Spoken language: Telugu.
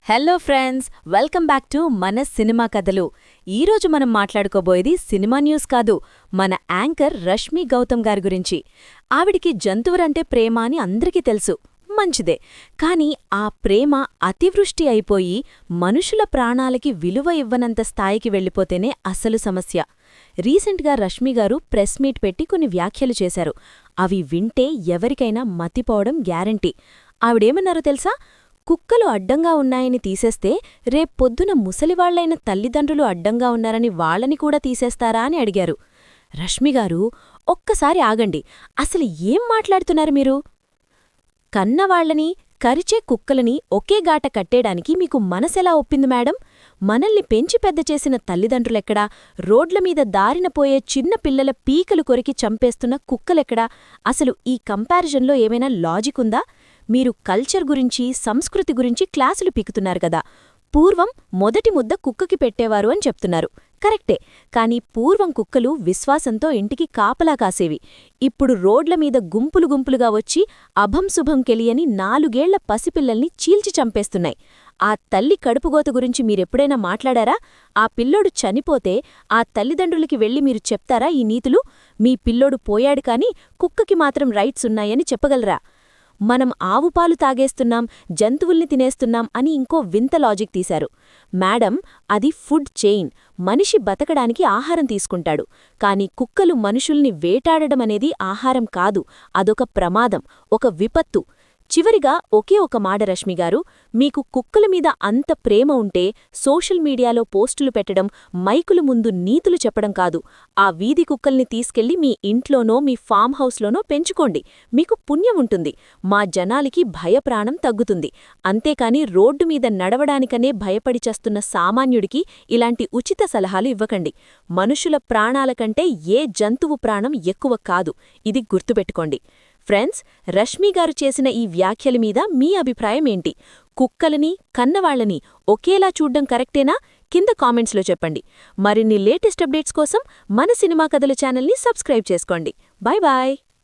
Hello friends, welcome back to మన సినిమా కథలు. ఈరోజు మనం మాట్లాడుకోబోయేది సినిమా న్యూస్ కాదు, మన యాంకర్ రష్మి గౌతమ్ గారి గురించి. ఆవిడికి జంతువులంటే ప్రేమ అని అందరికీ తెలుసు, మంచిదే. కానీ ఆ ప్రేమ అతివృష్టి అయిపోయి మనుషుల ప్రాణాలకి విలువ ఇవ్వనంత స్థాయికి వెళ్ళిపోతేనే అసలు సమస్య. రీసెంట్గా రష్మి గారు ప్రెస్ మీట్ పెట్టి కొన్ని వ్యాఖ్యలు చేశారు. అవి వింటే ఎవరికైనా మతిపోవడం గ్యారంటీ. ఆవిడేమన్నారో తెలుసా? కుక్కలు అడ్డంగా ఉన్నాయని తీసేస్తే రేపొద్దున ముసలివాళ్లైన తల్లిదండ్రులు అడ్డంగా ఉన్నారని వాళ్లని కూడా తీసేస్తారా అని అడిగారు. రష్మిగారు, ఒక్కసారి ఆగండి, అసలు ఏం మాట్లాడుతున్నారు మీరు? కన్నవాళ్లని, కరిచే కుక్కలని ఒకే గాట కట్టేయడానికి మీకు మనసెలా ఒప్పింది మేడం? మనల్ని పెంచి పెద్ద చేసిన తల్లిదండ్రులెక్కడా? రోడ్లమీద దారిన పోయే చిన్న పిల్లల పీకలు కొరికి చంపేస్తున్న కుక్కలెక్కడా? అసలు ఈ కంపారిజన్లో ఏమైనా లాజిక్ ఉందా? మీరు కల్చర్ గురించి, సంస్కృతి గురించి క్లాసులు పీకుతున్నారు కదా. పూర్వం మొదటి ముద్ద కుక్కకి పెట్టేవారు అని చెప్తున్నారు, కరెక్టే. కాని పూర్వం కుక్కలు విశ్వాసంతో ఇంటికి కాపలా కాసేవి. ఇప్పుడు రోడ్లమీద గుంపులు గుంపులుగా వచ్చి అభంశుభం కెలియని 4 ఏళ్ల పసిపిల్లల్ని చీల్చి చంపేస్తున్నాయి. ఆ తల్లి కడుపుగోత గురించి మీరెప్పుడైనా మాట్లాడారా? ఆ పిల్లోడు చనిపోతే ఆ తల్లిదండ్రులకి వెళ్లి మీరు చెప్తారా ఈ నీతులు? మీ పిల్లోడు పోయాడు కాని కుక్కకి మాత్రం రైట్స్ ఉన్నాయని చెప్పగలరా? మనం ఆవుపాలు తాగేస్తున్నాం, జంతువుల్ని తినేస్తున్నాం అని ఇంకో వింత లాజిక్ తీశారు. మేడం, అది ఫుడ్ చైన్. మనిషి బతకడానికి ఆహారం తీసుకుంటాడు. కాని కుక్కలు మనుషుల్ని వేటాడడమనేది ఆహారం కాదు, అదొక ప్రమాదం, ఒక విపత్తు. చివరిగా ఒకే ఒక మాట రష్మిగారు, మీకు కుక్కలమీద అంత ప్రేమ ఉంటే సోషల్ మీడియాలో పోస్టులు పెట్టడం, మైకుల ముందు నీతులు చెప్పడం కాదు. ఆ వీధి కుక్కల్ని తీసుకెళ్లి మీ ఇంట్లోనో మీ ఫామ్ హౌస్లోనో పెంచుకోండి, మీకు పుణ్యముంటుంది. మా జనాలికి భయప్రాణం తగ్గుతుంది. అంతేకాని రోడ్డుమీద నడవడానికనే భయపడి చస్తున్న సామాన్యుడికి ఇలాంటి ఉచిత సలహాలు ఇవ్వకండి. మనుషుల ప్రాణాలకంటే ఏ జంతువు ప్రాణం ఎక్కువ కాదు, ఇది గుర్తుపెట్టుకోండి. ఫ్రెండ్స్, రష్మిగారు చేసిన ఈ వ్యాఖ్యల మీద మీ అభిప్రాయమేంటి? కుక్కలని, కన్నవాళ్లని ఒకేలా చూడ్డం కరెక్టేనా? కింద కామెంట్స్లో చెప్పండి. మరిన్ని లేటెస్ట్ అప్డేట్స్ కోసం మన సినిమా కథల ఛానల్ని సబ్స్క్రైబ్ చేసుకోండి. Bye bye.